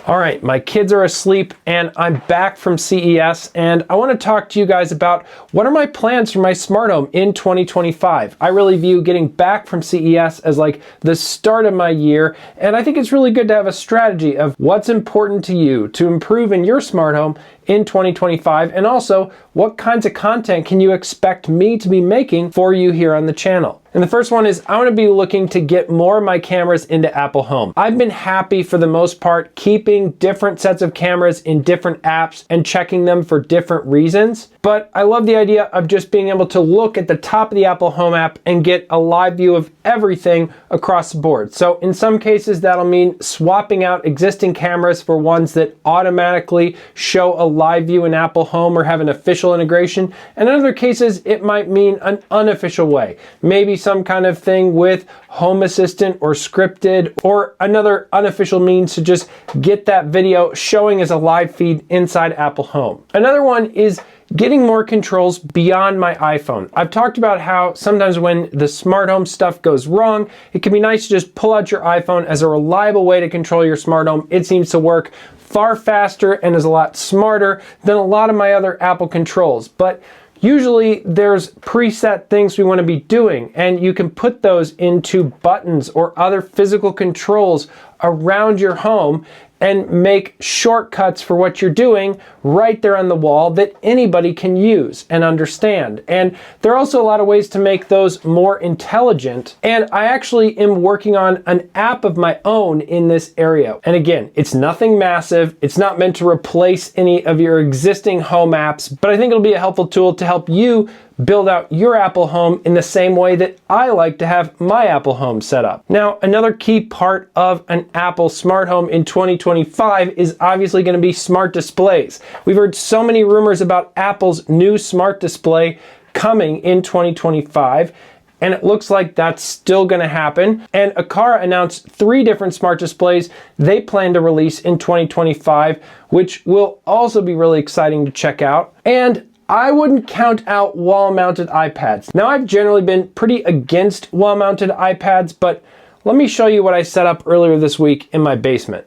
All right, my kids are asleep and I'm back from CES, and I want to talk to you guys about what are my plans for my smart home in 2025. I really view getting back from CES as like the start of my year, and I think it's really good to have a strategy of what's important to you to improve in your smart home in 2025, and also what kinds of content can you expect me to be making for you here on the channel. And the first one is I want to be looking to get more of my cameras into Apple Home. I've been happy for the most part keeping different sets of cameras in different apps and checking them for different reasons, but I love the idea of just being able to look at the top of the Apple Home app and get a live view of everything across the board. So in some cases that'll mean swapping out existing cameras for ones that automatically show a live view in Apple Home or have an official integration, and in other cases it might mean an unofficial way, maybe some kind of thing with Home Assistant or scripted or another unofficial means to just get that video showing as a live feed inside Apple Home. Another one is getting more controls beyond my iPhone. I've talked about how sometimes when the smart home stuff goes wrong, it can be nice to just pull out your iPhone as a reliable way to control your smart home. It seems to work far faster and is a lot smarter than a lot of my other Apple controls. But usually there's preset things we want to be doing, and you can put those into buttons or other physical controls around your home and make shortcuts for what you're doing right there on the wall that anybody can use and understand. And there are also a lot of ways to make those more intelligent. And I actually am working on an app of my own in this area. And again, it's nothing massive. It's not meant to replace any of your existing home apps, but I think it'll be a helpful tool to help you build out your Apple Home in the same way that I like to have my Apple Home set up. Now, another key part of an Apple smart home in 2025 is obviously going to be smart displays. We've heard so many rumors about Apple's new smart display coming in 2025. And it looks like that's still going to happen. And Aqara announced 3 different smart displays they plan to release in 2025, which will also be really exciting to check out. And I wouldn't count out wall-mounted iPads. Now, I've generally been pretty against wall-mounted iPads, but let me show you what I set up earlier this week in my basement.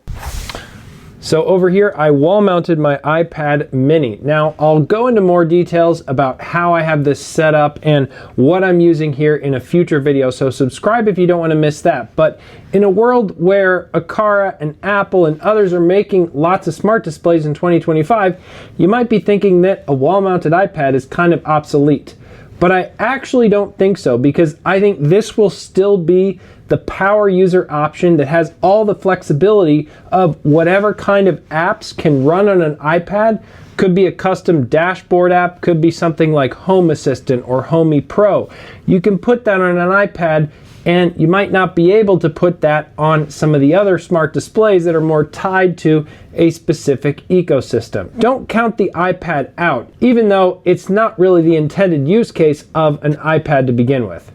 So over here, I wall-mounted my iPad mini. Now, I'll go into more details about how I have this set up and what I'm using here in a future video, so subscribe if you don't want to miss that. But in a world where Aqara and Apple and others are making lots of smart displays in 2025, you might be thinking that a wall-mounted iPad is kind of obsolete. But I actually don't think so, because I think this will still be the power user option that has all the flexibility of whatever kind of apps can run on an iPad. Could be a custom dashboard app, could be something like Home Assistant or Homey Pro. You can put that on an iPad, and you might not be able to put that on some of the other smart displays that are more tied to a specific ecosystem. Don't count the iPad out, even though it's not really the intended use case of an iPad to begin with.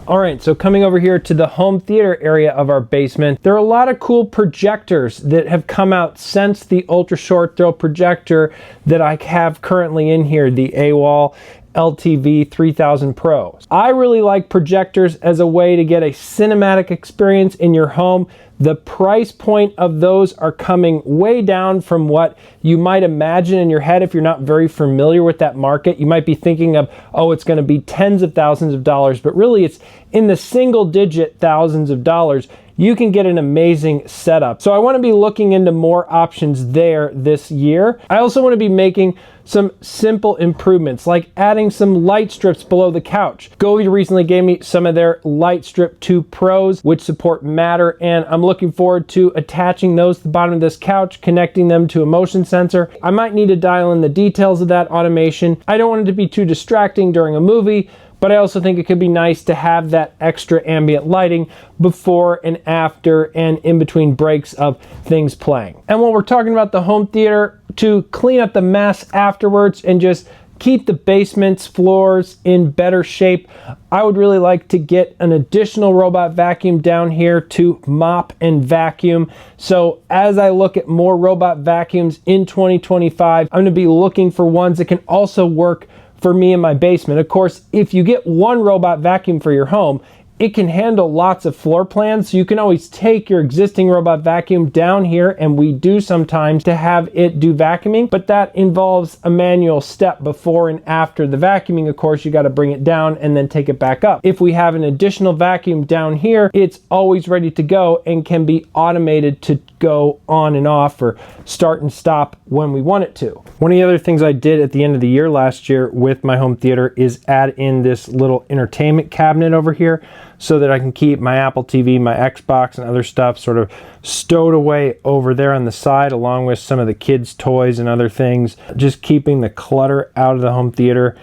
All right, so coming over here to the home theater area of our basement, there are a lot of cool projectors that have come out since the ultra short throw projector that I have currently in here, the AWOL LTV 3000 Pro. I really like projectors as a way to get a cinematic experience in your home. The price point of those are coming way down from what you might imagine in your head if you're not very familiar with that market. You might be thinking of, oh, it's going to be tens of thousands of dollars, but really it's in the single-digit thousands of dollars. You can get an amazing setup. So I want to be looking into more options there this year. I also want to be making some simple improvements, like adding some light strips below the couch. Govee recently gave me some of their Light Strip 2 Pros, which support Matter, and I'm looking forward to attaching those to the bottom of this couch, connecting them to a motion sensor. I might need to dial in the details of that automation. I don't want it to be too distracting during a movie, but I also think it could be nice to have that extra ambient lighting before and after and in between breaks of things playing. And when we're talking about the home theater, to clean up the mess afterwards and just keep the basement's floors in better shape, I would really like to get an additional robot vacuum down here to mop and vacuum. So as I look at more robot vacuums in 2025, I'm going to be looking for ones that can also work for me in my basement. Of course, if you get one robot vacuum for your home, it can handle lots of floor plans, so you can always take your existing robot vacuum down here, and we do sometimes to have it do vacuuming, but that involves a manual step before and after the vacuuming. Of course, you got to bring it down and then take it back up. If we have an additional vacuum down here, it's always ready to go and can be automated to go on and off or start and stop when we want it to. One of the other things I did at the end of the year last year with my home theater is add in this little entertainment cabinet over here so that I can keep my Apple TV, my Xbox, and other stuff sort of stowed away over there on the side, along with some of the kids' toys and other things, just keeping the clutter out of the home theater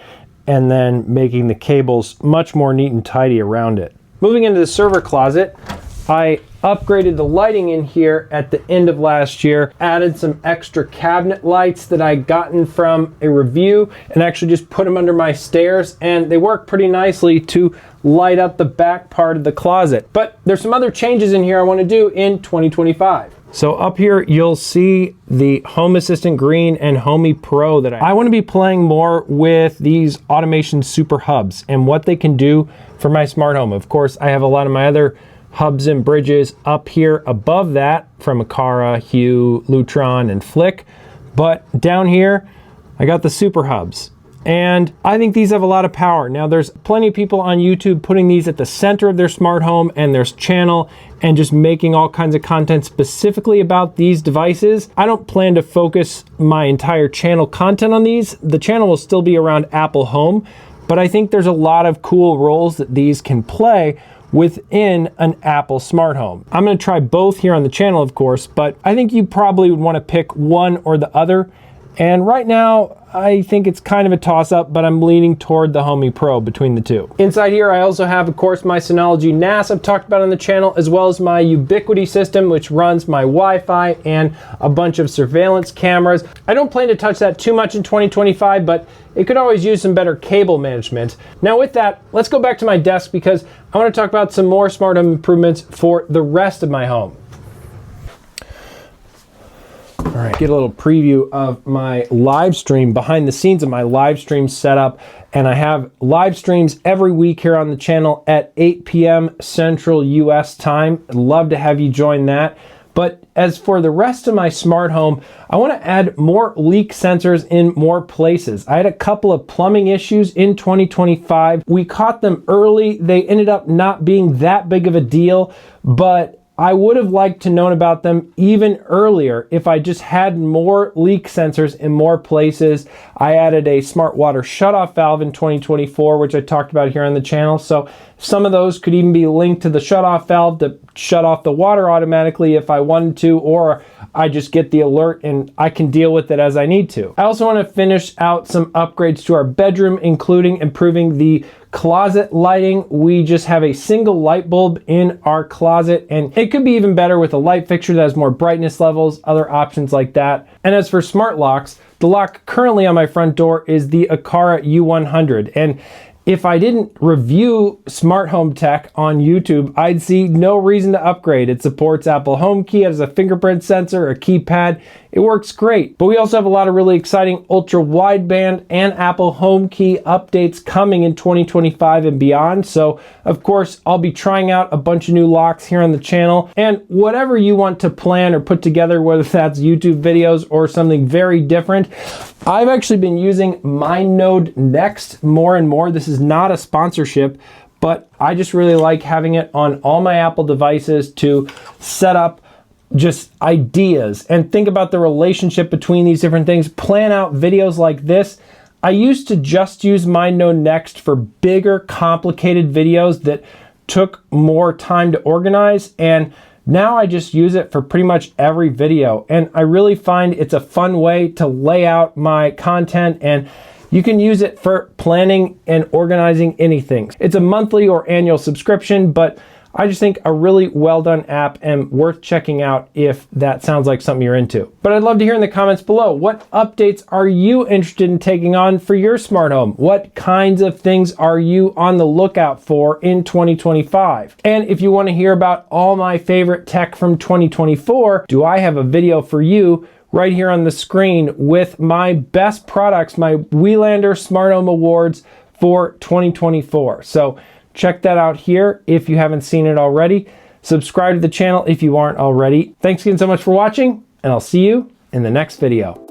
and then making the cables much more neat and tidy around it. Moving into the server closet, I upgraded the lighting in here at the end of last year, added some extra cabinet lights that I gotten from a review, and actually just put them under my stairs, and they work pretty nicely to light up the back part of the closet. But there's some other changes in here I want to do in 2025. So up here, you'll see the Home Assistant Green and Homey Pro that I want to be playing more with these automation super hubs and what they can do for my smart home. Of course, I have a lot of my other hubs and bridges up here above that from Aqara, Hue, Lutron, and Flick. But down here, I got the super hubs. And I think these have a lot of power. Now, there's plenty of people on YouTube putting these at the center of their smart home and their channel and just making all kinds of content specifically about these devices. I don't plan to focus my entire channel content on these. The channel will still be around Apple Home, but I think there's a lot of cool roles that these can play within an Apple smart home. I'm going to try both here on the channel, of course, but I think you probably would want to pick one or the other. And right now, I think it's kind of a toss-up, but I'm leaning toward the Homey Pro between the two. Inside here, I also have, of course, my Synology NAS I've talked about on the channel, as well as my Ubiquiti system, which runs my Wi-Fi and a bunch of surveillance cameras. I don't plan to touch that too much in 2025, but it could always use some better cable management. Now with that, let's go back to my desk because I want to talk about some more smart home improvements for the rest of my home. All right, get a little preview of my live stream, behind the scenes of my live stream setup. And I have live streams every week here on the channel at 8 p.m. Central US time. I'd love to have you join that. But as for the rest of my smart home, I want to add more leak sensors in more places. I had a couple of plumbing issues in 2025. We caught them early. They ended up not being that big of a deal, but I would have liked to known about them even earlier if I just had more leak sensors in more places. I added a smart water shutoff valve in 2024, which I talked about here on the channel. So some of those could even be linked to the shutoff valve to shut off the water automatically if I wanted to, or I just get the alert and I can deal with it as I need to. I also want to finish out some upgrades to our bedroom, including improving the closet lighting. We just have a single light bulb in our closet, and it could be even better with a light fixture that has more brightness levels, other options like that. And as for smart locks, the lock currently on my front door is the Aqara U100. And if I didn't review smart home tech on YouTube, I'd see no reason to upgrade. It supports Apple HomeKey, it has a fingerprint sensor, a keypad. It works great. But we also have a lot of really exciting ultra wideband and Apple HomeKey updates coming in 2025 and beyond. So of course, I'll be trying out a bunch of new locks here on the channel, and whatever you want to plan or put together, whether that's YouTube videos or something very different. I've actually been using MindNode Next more and more. This is not a sponsorship, but I just really like having it on all my Apple devices to set up just ideas and think about the relationship between these different things, plan out videos like this. I used to just use MindNode Next for bigger, complicated videos that took more time to organize, and now I just use it for pretty much every video. And I really find it's a fun way to lay out my content, and you can use it for planning and organizing anything. It's a monthly or annual subscription, but I just think a really well done app and worth checking out if that sounds like something you're into. But I'd love to hear in the comments below, what updates are you interested in taking on for your smart home? What kinds of things are you on the lookout for in 2025? And if you want to hear about all my favorite tech from 2024, do I have a video for you right here on the screen with my best products, my Welander Smart Home Awards for 2024. So Check that out here if you haven't seen it already. Subscribe to the channel if you aren't already. Thanks again so much for watching, and I'll see you in the next video.